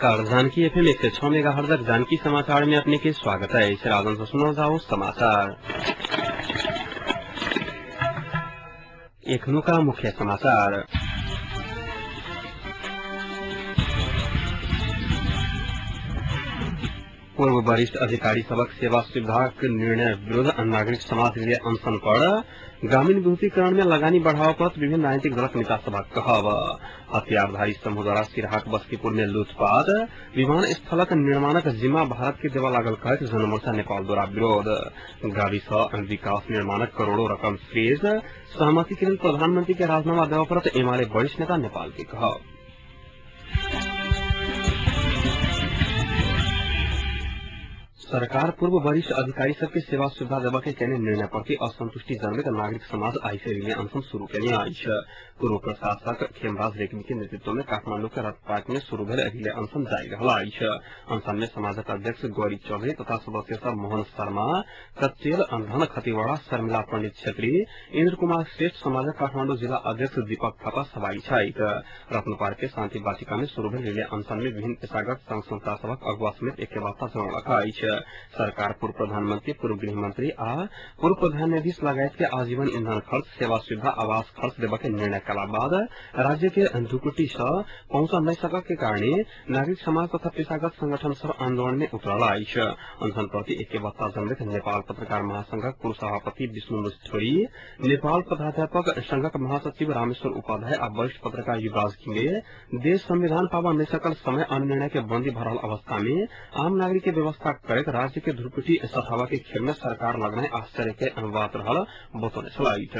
नमस्कार। Janaki FM 106 megahertz Janaki समाचार में अपने के स्वागत है। इस राजन से सुनो जाओ समाचार। का मुख्य समाचार। पूर्व वरिष्ठ अधिकारी सबक सेवा सुविधा निर्णय विरुद्ध नागरिक समाज लिए अनशन पर ग्रामीण विद्युतीकरण में लगानी बढ़ाव पर विभिन्न राजनीतिक दलक नेता सभा कहब। हथियारधारी समूह द्वारा सिराहाक बस्तीपुर में लूटपाट विमान स्थलक निर्माणक जिम्मा भारत के देवा लागल कहत जनमोर्चा नेपाल द्वारा विरोध। गाविस विकास निर्माणक करोड़ों रकम फ्रीज सहमति के लिए प्रधानमंत्री के राजीनामा देवा पर एमाले वरिष्ठ नेता नेपाल के कहब। सरकार पूर्व वरिष्ठ अधिकारी सबके सेवा सुविधा देवा के कहने निर्णय प्रति असंतुष्टि जन्मित नागरिक समाज आईसीबी में अनशन शुरू करने आई। पूर्व प्रशासक खेमराज रेग्मी के नेतृत्व में काठमांडू के रथ पार्क में शुरू भेल अभिले अनशन जारी रहा। अनशन में समाजक अध्यक्ष गौरी चौधरी तथा सदस्य सब मोहन शर्मा, कच्चेल धन खतीवाड़ा, शर्मिला पंडित छेत्री, इंद्र कुमार श्रेष्ठ, समाजक काठमांडू जिला अध्यक्ष दीपक थापा सवाई छाइत। रत्न पार्क के शांति वाटिका में शुरू भेल अनशन में विभिन्न पेशागत संघ संस्था सबक अगुवा समेत एक वार्ता जनाउलक। सरकार पूर्व प्रधानमंत्री, पूर्व गृह मंत्री आ पूर्व प्रधान न्यायाधीश लगायत के आजीवन ईंधन खर्च, सेवा सुविधा, आवास खर्च देवा के निर्णय कला बाद राज्य के धुकुटी से पहुंच नहीं सक के कारण नागरिक समाज तथा पेशागत संगठन सब आंदोलन में उतरल आई। अनशन प्रति एक वक्ता जन्मित नेपाल पत्रकार महासंघक पूर्व सभापति विष्णु मुस्थोरी, नेपाल प्राध्यापक संघक महासचिव रामेश्वर उपाध्याय आ वरिष्ठ पत्रकार युवराज घिमिरे देश संविधान पावा नहीं सकल समय अन्य के बंदी भरल अवस्था में आम नागरिक के व्यवस्था करे राज्य के ध्रुपटी सठावा के खेल में सरकार लगने आश्चर्य के अनुवाद रहल बतौने चलाइत।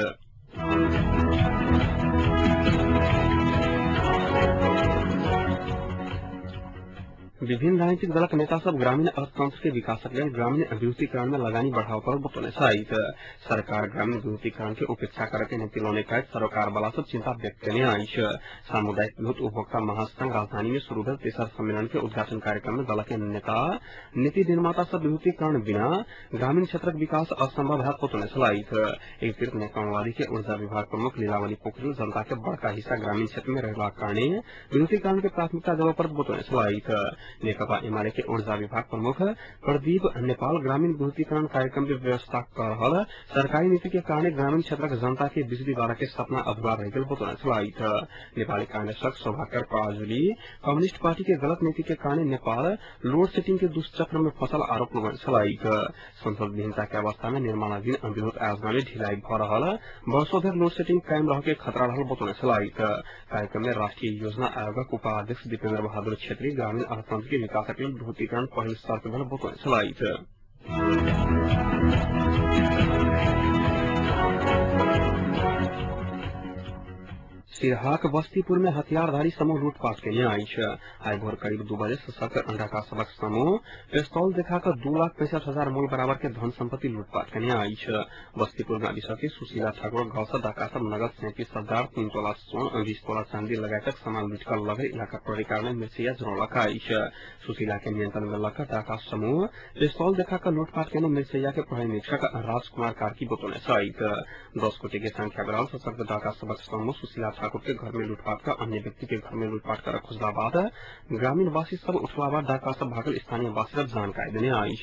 विभिन्न राजनीतिक दलक नेता सब ग्रामीण अर्थतंत्र के विकासक लिए ग्रामीण विद्युतीकरण में लगानी बढ़ाव पर बतौने सहित सरकार ग्रामीण विद्युतीकरण के उपेक्षा करके नीति लोने का सरकार वाला सब चिंता व्यक्त करने आई। सामुदायिक विद्युत उपभोक्ता महासंघ राजधानी में शुरू हुए तेसर सम्मेलन के उद्घाटन कार्यक्रम में दल के नेता नीति निर्माता सब विद्युतीकरण बिना ग्रामीण क्षेत्र विकास असंभव है बतौने सहित। एक तीर्थ नेकवादी के ऊर्जा विभाग प्रमुख लीलावली पोखरेल जनता के बड़का हिस्सा ग्रामीण क्षेत्र में रहला कारण विद्युतीकरण के प्राथमिकता देवा पर बतौने सहित। नेकपा एमाले के ऊर्जा विभाग प्रमुख प्रदीप नेपाल ग्रामीण विद्युतीकरण कार्यक्रम की व्यवस्था कर रहा सरकारी नीति के कारण ग्रामीण क्षेत्र जनता के बिजली द्वारा के सपना अधूरा रह गए बतौने सहित। नेपाली कांग्रेसक शोभाकर पराजुली कम्युनिस्ट पार्टी के गलत नीति के कारण नेपाल लोड सेटिंग के दुष्चक्र में फसल आरोप लगाने सहित। संसद विहीनता के अवस्था में निर्माणाधीन विद्युत आयोजना में ढिलाई भ रहा वर्षों धरि लोड सेटिंग कायम रह के खतरा रहल बतौने सहित। कार्यक्रम में राष्ट्रीय योजना आयोगक उपाध्यक्ष दीपेन्द्र बहादुर छेत्री ग्रामीण अर्थतंत्र के विकास के विद्युतीकरण पहल शर्त भेल बतौने सहित। सिरहाक बस्तीपुर में हथियारधारी समूह लूटपाट के लिए आई। आज भोर करीब 2 बजे सशस्त्र अंडाका सबक समूह पिस्तौल दिखाकर 2,65,000 मूल बराबर के धन संपत्ति लूटपाट करने आई। बस्तीपुर में अभिषेक के सुशीला ठाकुर गांव से डाका सब नगद 37,000, 3 तोला स्वर्ण, 20 तोला चांदी लगाकर सामान लूटकर लगे इलाका प्रधिकार ने मिर्चिया जरौलक आई। सुशीला के नियंत्रण में लगा डाका समूह पिस्तौल दिखाकर लूटपाट करने मिर्चिया के प्रहरी निरीक्षक राजकुमार कार्की बतौने सहित 10 कोटी की संख्या ग्राम सशक्त डाका सबक समूह सुशीला ठाकुर के घर में लूटपाट का अन्य व्यक्ति के घर में लूटपाट कर खुजला बाद ग्रामीण वासी सब उठला बाद डाका सब भागल स्थानीय वासी सब जानकारी देने आई।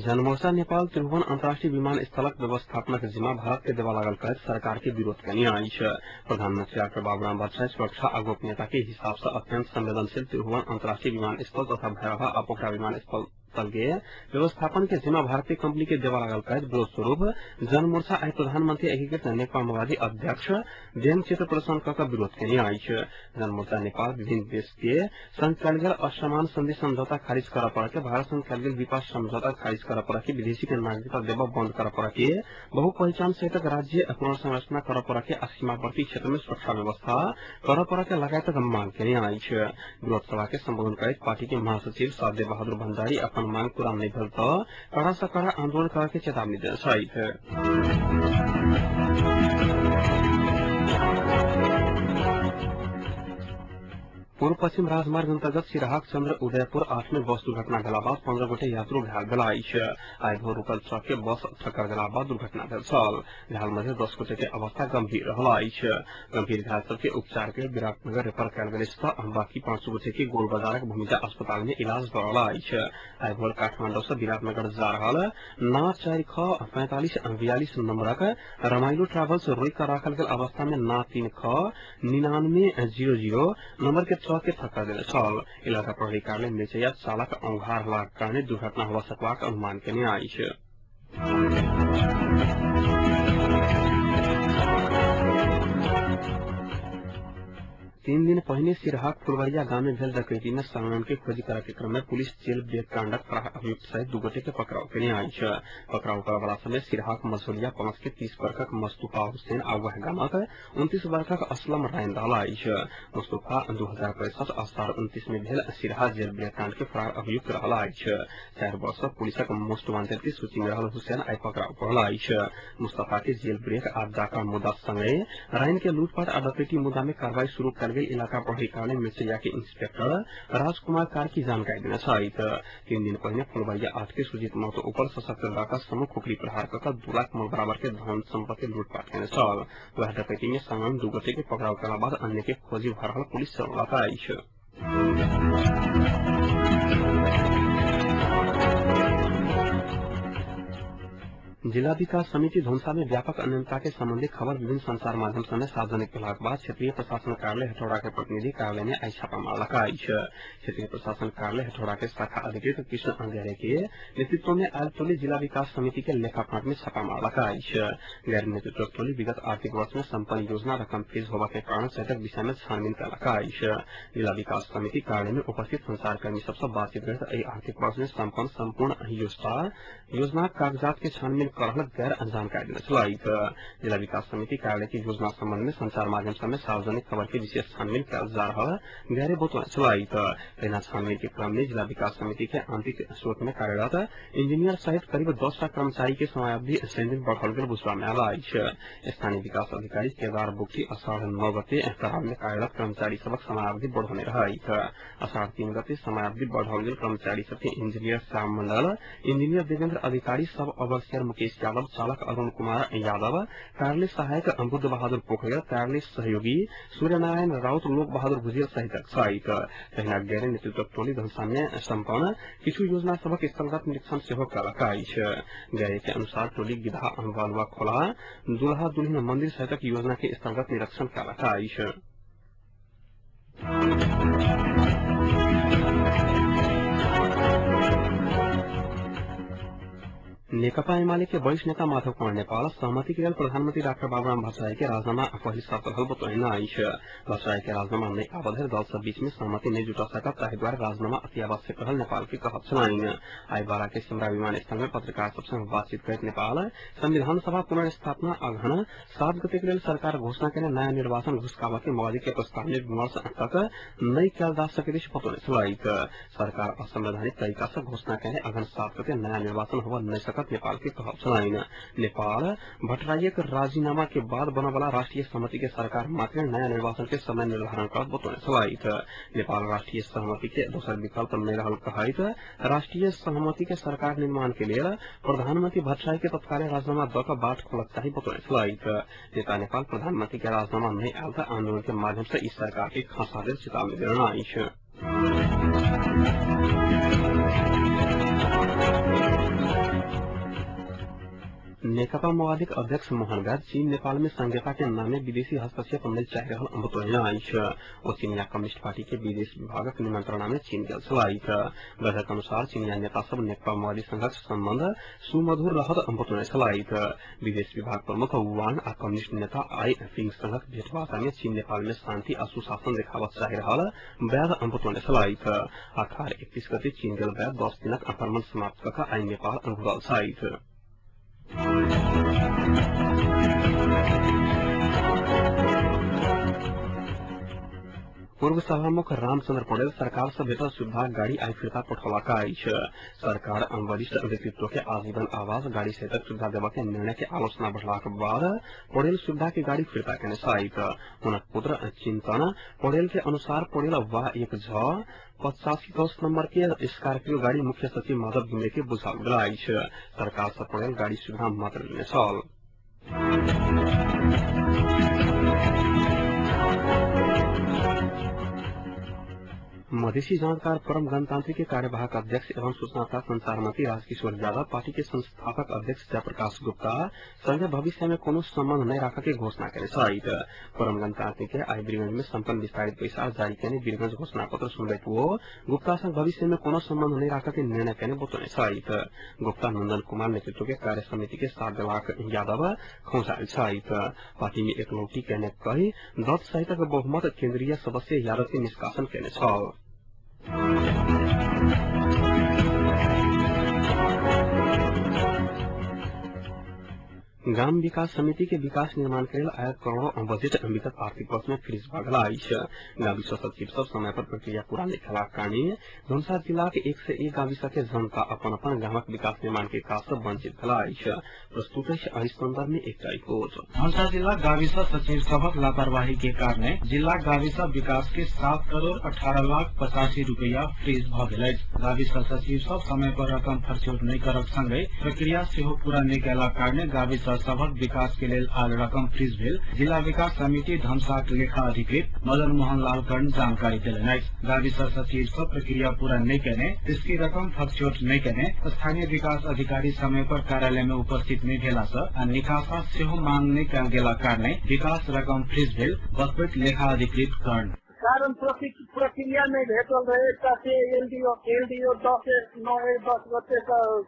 जनमोर्चा नेपाल त्रिभुवन अंतर्राष्ट्रीय विमान स्थलक व्यवस्थापनक जिम्मा भारत के देवा लागल कहत सरकार के विरोध करने आई। प्रधानमंत्री डॉक्टर बाबूराम भट्टराई सुरक्षा और गोपनीयता के हिसाब से अत्यंत संवेदनशील त्रिभुवन अंतर्राष्ट्रीय विमान स्थल तथा भैरवा और पोखरा विमान स्थल के व्यवस्थापन के जिम्मा भारतीय कंपनी के देवा लागल कहत विरोध स्वरूप जनमोर्चा आज प्रधानमंत्री एकीकृत नेकपा माओवादी अध्यक्ष व्यंग चित्र प्रदर्शन कर विरोध करने आई। जनमोर्चा नेपाल विभिन्न देश के संग कयल गेल असमान संधि समझौता खारिज कर पड़ के भारत संग कयल गेल द्विपक्षीय समझौता खारिज कर पड़ के विदेशी के नागरिकता देवा बंद कर पड़ के बहु पहचान सहित राज्य पुनर्संरचना कर पड़ के सीमावर्ती क्षेत्र में सुरक्षा व्यवस्था कर पड़ के लगातार मांग करने आई। विरोध सभा के संबोधन कर पार्टी के महासचिव साध्य बहादुर भंडारी अपन मांग पूरा नहीं भेल तो कड़ा से कड़ा आंदोलन करके चेतावनी दे सहित। पूर्व पश्चिम राजमार्ग अंतर्गत सिराहाक चंद्र उदयपुर 8 में बस दुर्घटना भेला बाद 15 गोटे यात्रु घायल भेला अछि। आइ भोर रुकल ट्रक के बस टक्कर देला बाद दुर्घटना भेल छल। घायल मध्ये 10 गोटे के अवस्था गंभीर रहल अछि। गंभीर घायल सबके उपचार के विराटनगर रेफर कयल गेल अछि। बाकी 5 गोटे के गोल बाजारक भूमिका अस्पताल में इलाज भ रहल अछि। आइ भोर काठमांडू से विराटनगर जा रहल ना 4 ख 45 42 नंबरक रमाइलो ट्रैवल्स रोक कर राखल गेल अवस्था में ना 3 ख 9900 नंबर के ट्रक के टक्कर देने छल। इलाका प्रहरी कार्यालय मिर्चैया चालक औंघार हलाक कारणे दुर्घटना हुआ सकबाक अनुमान केने अछि। 3 दिन पहिने सिरहाक फुलवरिया गांव में भेल डकैती में संलग्न के खोजी करय के क्रम में पुलिस जेल ब्रेक कांडक अभियुक्त सहित 2 गोटे के पकड़ाव केने अछि। पकड़ाव करय वाला समय सिरहाक मसोलिया पहुंच के 30 वर्षक मुस्तफा हुसैन आ वह गामक 29 वर्षक असलम रायन रहल अछि। मुस्तफा 2065 आषाढ़ 29 में भेल सिरहा जेल ब्रेक कांड के फरार अभियुक्त रहल अछि। 4 वर्ष पुलिसक मोस्ट वांटेड के सूची में रहल हुसैन आई पकड़ाव पड़ल अछि। मुस्तफा के जेल ब्रेक आ डाका मुद्दा संगे रायन के लूटपाट आ डकैती मुद्दा में कार्रवाई शुरू कर इलाका प्रहरी कार्यालय मिर्चैया के इंस्पेक्टर राजकुमार कार्की जानकारी देने छथि। 3 दिन पहले फुलवरिया 8 के सुजीत महतो ऊपर सशस्त्र डाका समूह खुखरी प्रहार कर 2 लाख मोल बराबर के धन संपत्ति लूटपाट केने छल। वह डकैती में संलग्न 2 गोटे के पकड़ाव के बाद अन्य के खोजी भ रहल पुलिस चलौलक अछि। जिला विकास समिति धौंसा में व्यापक अनियमितता के संबंधी खबर विभिन्न संचार माध्यम समेत सार्वजनिक भेलाक बाद क्षेत्रीय प्रशासन कार्यालय हेठौड़ा के प्रतिनिधि कार्यालय में आई छापा मारलक अछि। क्षेत्रीय प्रशासन कार्यालय हेठौड़ा के शाखा अधिकृत कृष्ण अंगेरे के नेतृत्व में आयल टोली जिला विकास समिति के लेखा फांट में छापा मारलक अछि। गैर नेतृत्व टोली विगत आर्थिक वर्ष में संपन्न योजना रकम फ्रीज होबा के कारण सहितक विषय में छानबीन कयलक अछि। जिला विकास समिति कार्यालय में उपस्थित संचारकर्मी सबसे बातचीत करैत एहि आर्थिक वर्ष में संपूर्ण योजना कागजात के छानबीन करल गैर जानकारी देने छलथि। जिला विकास समिति कार्यालय की योजना संबंध में संचार माध्यम समेत सार्वजनिक खबर के विशेष छानबीन कयल जा रहल गैरे बतौने छलथि। तहिना छानबीन के क्रम में जिला विकास समिति के आंतरिक स्रोत में कार्यरत इंजीनियर सहित करीब 10 कर्मचारी के समयावधि 3 दिन बढ़ाओल गेल बुझबा में आयल अछि। स्थानीय विकास अधिकारी केदार बुक्टी आषाढ़ 9 गते करार में कार्यरत कर्मचारी सबक समयावधि बढ़ौने रहथि। आषाढ़ 3 गते समयावधि बढ़ाओल गेल कर्मचारी सबके इंजीनियर श्याम मंडल, इंजीनियर देवेंद्र अधिकारी, सब ओवरसियर मुकेश यादव, चालक अरुण कुमार यादव, कार्यालय सहायक बुद्ध बहादुर पोखरिया, कार्यालय सहयोगी सूर्य नारायण राउत, लोक बहादुर भुजिया सहित छथि। तहिना गैर नेतृत्व टोली धनसा में संपन्न किछु योजना सबक स्थलगत निरीक्षण सेहो कयलक अछि। गैरे के अनुसार टोली गिधा बालुआ खोला, दुल्हा दुल्हिन मंदिर सहितक योजना के स्थलगत निरीक्षण कयलक अछि। नेकपा एमाले के वरिष्ठ नेता माधव कुमार नेपाल सहमति के लिए प्रधानमंत्री डॉक्टर बाबूराम भट्टराई के राजीनामा पहली शर्त रहल बतौने अछि। भट्टराई के राजीनामा नहीं आबद है दल सब बीच में सहमति नहीं जुटा सकत, ताहि द्वारा राजीनामा अति आवश्यक रहल नेपाल के कहत छलनि। आई बारा के सिमरा विमानस्थल में पत्रकार सबसे बातचीत करैत नेपाल संविधान सभा पुनर्स्थापना अगहन 7 गते के लिए सरकार घोषणा केने नया निर्वाचन घुसकावा के मौजूद के प्रस्ताव में विमर्श तक नहीं कयल जा सकैत बतौने छलथि। सरकार असंवैधानिक तरीका से घोषणा केने अगहन 7 गते नया निर्वाचन होबा नहीं सकत नेपाल के कहब छलनि। नेपाल भट्टराई के राजीनामा के बाद बने वाला राष्ट्रीय सहमति के सरकार मात्र नया निर्वाचन के समय निर्धारण कर बतौने छलथि। नेपाल राष्ट्रीय सहमति के दोसर विकल्प नहीं रहल कहैत राष्ट्रीय सहमति के सरकार निर्माण के लिए प्रधानमंत्री भट्टराई के तत्काल राजीनामा दक बाट खोलक चाही बतौने छलथि। नेता नेपाल प्रधानमंत्री के राजीनामा नहीं आयल त आंदोलन के माध्यम से इस सरकार के खसा देल चेतावनी देना अछि। नेकपा माओवादी अध्यक्ष मोहन बैद चीन नेपाल में संघीयता के नाम में विदेशी हस्तक्षेप नहीं चाह रहल बतौने अछि। ओ चीनिया कम्युनिस्ट पार्टी के विदेश विभागक निमंत्रणा में चीन गेल छलथि। बैदक अनुसार चीनिया नेता सब नेकपा माओवादी संघक संबंध सुमधुर रहत बतौने छलथि। विदेश विभाग प्रमुख वांग आ कम्युनिस्ट नेता आई फिंग संघक भेंटवार्ता में चीन नेपाल में शांति आ सुशासन देखावत चाह रहल बैद बतौने छलथि। अखाड़ 31 गते चीन गेल बैद 10 दिनक आक्रमण समाप्त कऽ आई नेपाल घुरल छथि। पूर्व सभामुख रामचंद्र पौडेल सरकार से भेटल सुविधा गाड़ी आई फिरता पठौलका अछि। सरकार वरिष्ठ व्यक्तित्व के आजीवन आवास गाड़ी सहित सुविधा देवा के निर्णय के आलोचना बढ़लाक बाद पौडेल सुविधा के गाड़ी फिरता केने छथि। हुनक पुत्र चिंतन पौडेल के अनुसार पौडेल वाह 1 नंबर के स्कॉर्पियो गाड़ी मुख्य सचिव माधव गिमरे के बुझाओल गेल अछि। सरकार से पौडेल गाड़ी सुविधा मात्र लेने छल। मधेसी जांचकार परम गणतांत्रिक कार्यवाहक अध्यक्ष एवं सूचना तथा संचार मंत्री राजकिशोर यादव पार्टी के संस्थापक अध्यक्ष जयप्रकाश गुप्ता संघ भविष्य में कोनो संबंध नहीं रखा के घोषणा करे छथि। परम गणतांत्रिक आई वीरगंज में संपन्न विस्तारित बैसार जारी करने वीरगंज घोषणा पत्र सुनबैत हुओ गुप्ता संघ भविष्य में कोनो संबंध नहीं रखा के निर्णय करने बतौने छथि। गुप्ता नंदन कुमार नेतृत्व के कार्य समिति के 7 देलाक यादव खौंचायल छथि। पार्टी में एकलौटी कहने कही दत्त सहित बहुमत केंद्रीय सदस्य यादव के निष्कासन केने छल। ग्राम विकास समिति के विकास निर्माण के लिए आयल करोड़ों बजट विगत आर्थिक वर्ष में फ्रीज भ गेल अछि। गाविस सचिव सब समय पर प्रक्रिया पूरा नहीं कयलाक कारणे धनुषा जिला के 1 से 1 गाविस के जनता अपन अपन ग्रामक विकास निर्माण के काज से वंचित भेल अछि। प्रस्तुत अछि एहि संदर्भ में एकटा रिपोर्ट। धनुषा जिला गाविस सचिव सबक लापरवाही के कारणे जिला गाविस विकास के 7,18,85,00,000 रुपया फ्रीज भ गेल अछि। गाविस सचिव सब समय पर रकम खर्चोट नहीं करब संगे प्रक्रिया सेहो पूरा नहीं कयलाक कारणे गाविस सबक विकास के लेल आल रकम फ्रीज भेल जिला विकास समिति धनुषाक लेखा अधिकृत मदन मोहन लाल कर्ण जानकारी देलनि अछि। गाविस सचिव सब प्रक्रिया पूरा नहीं केने इसकी रकम फर्चोट नहीं केने स्थानीय विकास अधिकारी समय पर कार्यालय में उपस्थित नहीं भेला से आ निकासा सेहो मांग नहीं कयल गेला कारणे विकास रकम फ्रीज भेल बतबैत लेखा अधिकृत कर्ण। कारण प्रक्रिया में भेटल रहे एलडीओ 10 गते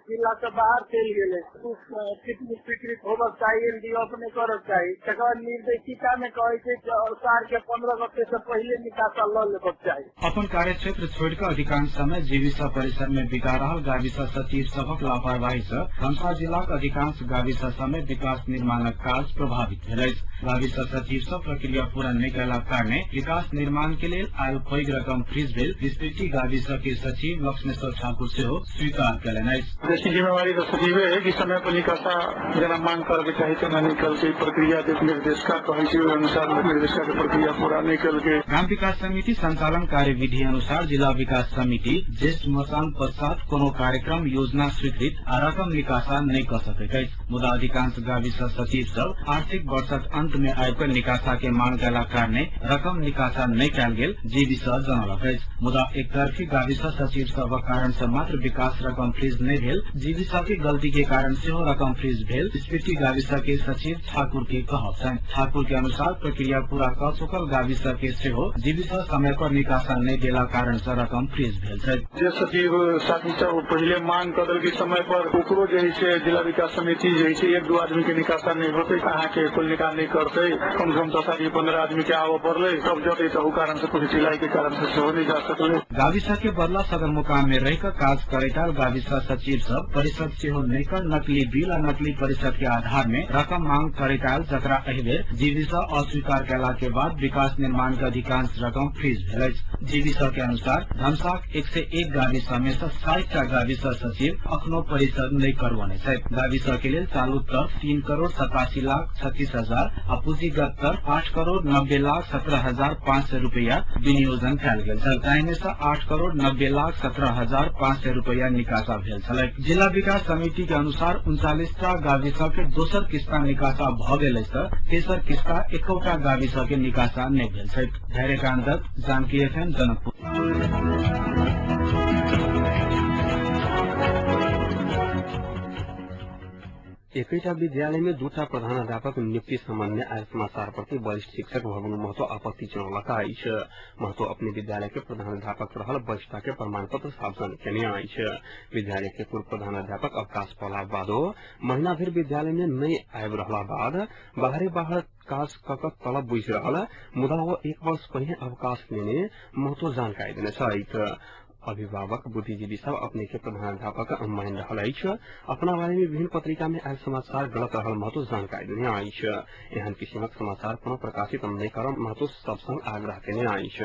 जिला से बाहर चल गए स्वीकृत होबक चाहिए एलडीओ अपने करक चाहिए तकर निर्देशिका में कहे सरकार के 15 गते से पहले निकासा ल लेबक चाहिए। अपन कार्य क्षेत्र छोड़ कर अधिकांश समय जीविका परिसर में बिका रहा गाविस सचिव सबक लापरवाही से धनुषा जिला अधिकांश गाविस में विकास निर्माणक काज प्रभावित भेल अछि। गाविस सचिव सब प्रक्रिया पूरा नहीं कयला कारणे विकास निर्माण के लिए आयल पैघ रकम फ्रीज भेल स्थिति गाविस के सचिव लक्ष्मेश्वर ठाकुर सेहो स्वीकार कयलनि अछि। जैसी जिम्मेवारी तो सचिव है कि समय पर निकासा जना मांग करके चाहिए तो निकल के प्रक्रिया निर्देशिका कहे अनुसार निर्देशिका की प्रक्रिया पूरा नहीं करके ग्राम विकास समिति संचालन कार्यविधि अनुसार जिला विकास समिति ज्येष्ठ मसान पश्चात कोनो कार्यक्रम योजना स्वीकृत आ रकम निकासा नहीं कर सकैत अछि। मुदा अधिकांश गाविस सचिव सब आर्थिक वर्षक अंत में आबिक निकासा के मांग कयला कारणे रकम निकासा नहीं कयल गेल जीविस जनौलक अछि। मुदा एकतरफी गाविस सचिव सबक कारण से मात्र विकास रकम फ्रीज नहीं भेल जीविस के गलती के कारण सेहो रकम फ्रीज भेल स्पीति गाविस के सचिव ठाकुर के कहब छनि। ठाकुर के अनुसार प्रक्रिया पूरा क चुकल गाविस के सेहो जीविस समय पर निकासा नहीं देला कारण से रकम फ्रीज भेल छै। जे सचिव साथी सब पहले मांग कर के समय पर ओकरो जे है जिला विकास समिति जे है 1-2 आदमी के निकासा नहीं होते अहाँ के कुल निकाल नहीं करते कम से कम 10-15 आदमी के आव पड़े तब जते तो कारण से कुछ सिलाई के कारण से हो नहीं जा सकले। गाविस के बदला सदरमुकाम में रहकर काज करेटाल गाविस सचिव सब परिषद सेहो नहीं कर नकली बिल और नकली परिषद के आधार में रकम मांग करेटाल जकरा एहि बेर जीविस अस्वीकार कयला के बाद विकास निर्माण के अधिकांश रकम फ्रीज भेल अछि। जीविस के अनुसार धनुषाक 1 से 1 गाविस में से 60 गाविस सचिव अखनो परिषद नहीं करवाने छथि। गाविस के लिए चालू तर्फ 3,87,36,000 आ पूंजीगत तर्फ 8,90,17,500 रुपया विनियोजन कयल गेल छल जाहिमे से 8,90,17,500 रुपया निकासा भेल छलैक। जिला विकास समिति के अनुसार 39टा गाविस के दोसर किस्ता निकासा भ गेल अछि तेसर किस्ता 1टा गाविस के निकासा नहीं भेल छै। धैर्यकांत दत्त, जानकी FM, जनकपुर। एकैटा विद्यालय में 2टा प्रधानाध्यापक नियुक्ति संबंध में आयल समाचार प्रति वरिष्ठ शिक्षक भवन महतो आपत्ति जनौलका अछि। महतो अपने विद्यालय के प्रधानाध्यापक रहल वरिष्ठता के प्रमाण पत्र सार्वजनिक केने अछि। विद्यालय के पूर्व प्रधानाध्यापक अवकाश पौला बादो महीना भर विद्यालय में नहीं आबि रहला बाद बाहर काज कक तलब बुझि रहल मुदा वो 1 वर्ष पहले अवकाश लेने महतो जानकारी देने छथि। अभिभावक बुद्धिजीवी सब अपने के प्रधानाध्यापक मान रहल अछि। अपना बारे में विभिन्न पत्रिका में आयल समाचार गलत रहल महतो जानकारी देने अछि। एहन किसिमक समाचार पुनः प्रकाशित नहीं करब महतो सब संग आग्रह केने अछि।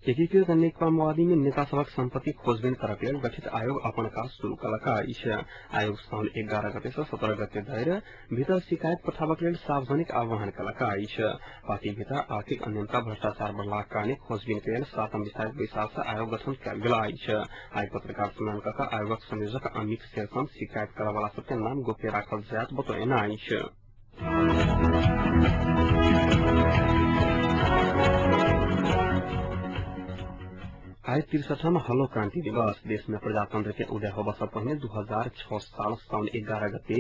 एकीकृत नेकपा माओवादी में नेता सबक संपत्ति खोजबीन करक लेल गठित आयोग अपन काज शुरू कलक अछि। आयोग साउन 11 गते से 17 गते धरि भीतर शिकायत पठाबक लेल सार्वजनिक आह्वान कलक अछि। पार्टी भीतर आर्थिक अनियमता भ्रष्टाचार बढ़लाक कारणे खोजबीन के लेल 7 विस्तारित बैसार से आयोग गठन कयल गेल अछि। आइ पत्रकार सम्मेलन कऽ आयोगक संयोजक अमित शेरसन शिकायत करय वाला सबके नाम गोप्य राखल जायत बतौलनि अछि। आज 63वां हलो क्रांति दिवस। देश में प्रजातंत्र के उदय होबा से पहले 2006 साल साउन 11 गते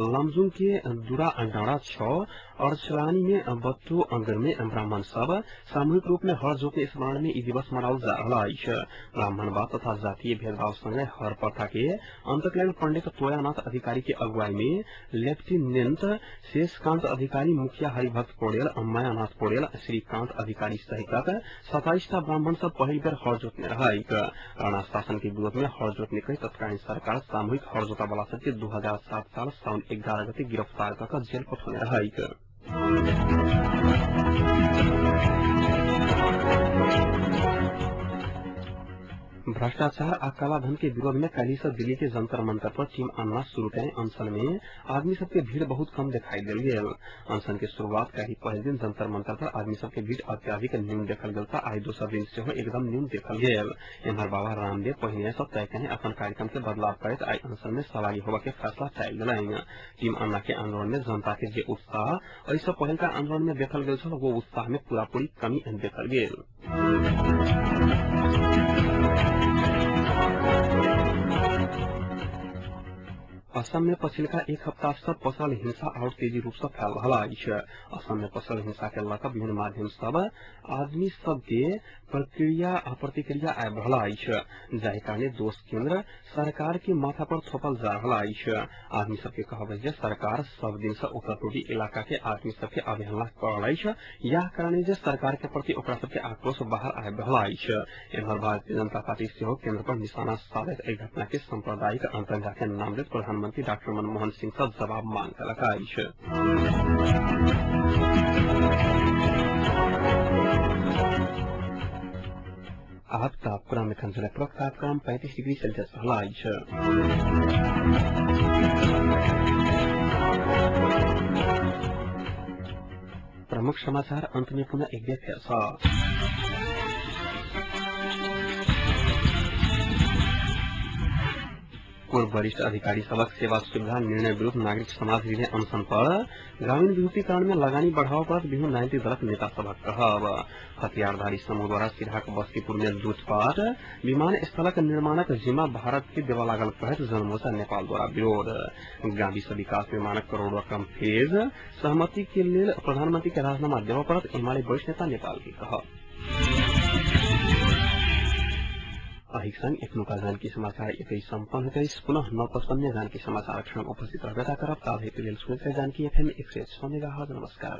लमजुंग के दुरा डाँडा 6 और छलानी में बत्तू अंगर में ब्राह्मण सब सामूहिक रूप में हर जोतने स्मरण में ई दिवस मनाओल जा रहा है। ब्राह्मणवाद तथा जातीय भेदभाव संगे हर प्रथा के अंतक लेल पंडित तोयानाथ अधिकारी के अगुवाई में लेफ्टिनेंट शेषकांत अधिकारी, मुखिया हरिभक्त पौडेल, अम्मायानाथ पौडेल, श्रीकांत अधिकारी सहित 27 ब्राह्मण सब पहली बेर हर जोतने रहा। राणा शासन के विरोध में हर जोतने कई तत्कालीन सरकार सामूहिक हर जोता वाला सबके 2007 साल साउन 11 गते गिरफ्तार कर जेल पठौने रहा। भ्रष्टाचार आ कालाधन के विरोध में कल से दिल्ली के जंतर मंतर पर टीम अन्ना शुरू करें अनशन में आदमी सबके भीड़ बहुत कम दिखाई दिल गयल। अनशन के शुरुआत कल पहले दिन जंतर मंतर पर आदमी सबके भीड़ अत्याधिक न्यून देखल गल था। आज दूसरा दिन से एकदम न्यून देखल गयल। एम्हर बाबा रामदेव पहिने सब तय कहे अपन कार्यक्रम के बदलाव करते आज अनशन में सहभागी होगा के फैसला चाल गल। टीम अन्ना के आंदोलन में जनता के जो उत्साह ऐसा पहल का आंदोलन में देखल गल वो उत्साह में पूरापूरी कमी देखल गयल। असम में पछिल्का एक हफ्ता से पसल हिंसा और तेजी रूप से फैल रहा है। असम में पसल हिंसा के लक विभिन्न माध्यम सब आदमी सबके प्रक्रिया आ प्रतिक्रिया आबि रहा है, जाहि कारणे दोष केंद्र सरकार के माथा पर थोपल जा रहा है। आदमी सबके कहब जे सरकार सब दिन से उत्तर पूर्वी इलाका के आदमी सबके अवहेलना कर रही है, यह कारणे जे सरकार के प्रति ओकरा सबके आक्रोश बाहर आबि रहा है। एम्हर भारतीय जनता पार्टी सेहो केंद्र पर निशाना साधैत एहि घटना के सांप्रदायिक आतंक के नाम दैत प्रधानमंत्री डॉक्टर मनमोहन सिंह से जवाब मांग कयलक अछि। आज तापक्रम एखन जिलाक तापक्रम 35 डिग्री सेल्सियस रहला अछि। प्रमुख समाचार अंत में पुनः एक बेर फेर सँ। पूर्व वरिष्ठ अधिकारी सबक सेवा सुविधा निर्णय विरुद्ध नागरिक समाज लिए अनशन पर ग्रामीण विद्युतीकरण में लगानी बढ़ाव पर विभिन्न राजनीतिक दलक नेता सबक कहब। हथियारधारी समूह द्वारा सिराक बस्तीपुर में लूटपाट, विमान स्थलक निर्माणक जिम्मा भारत के देवा लागल कहत जनमोर्चा नेपाल द्वारा विरोध। गांधी विकास निर्माणक करोड़ रकम फेज सहमति के लिए प्रधानमंत्री के राजीनामा देवा पर एमाले वरिष्ठ नेता नेपाल के कहब। अहिक संग एखनुका जानकी समाचार एक सम्पन्न होते पुनः 9:55 जानकी समाचार क्षण उपस्थित रहबेता करब। ताधरि के लेल सुनते जानकी FM 106 मेगाहर्ट्ज। नमस्कार।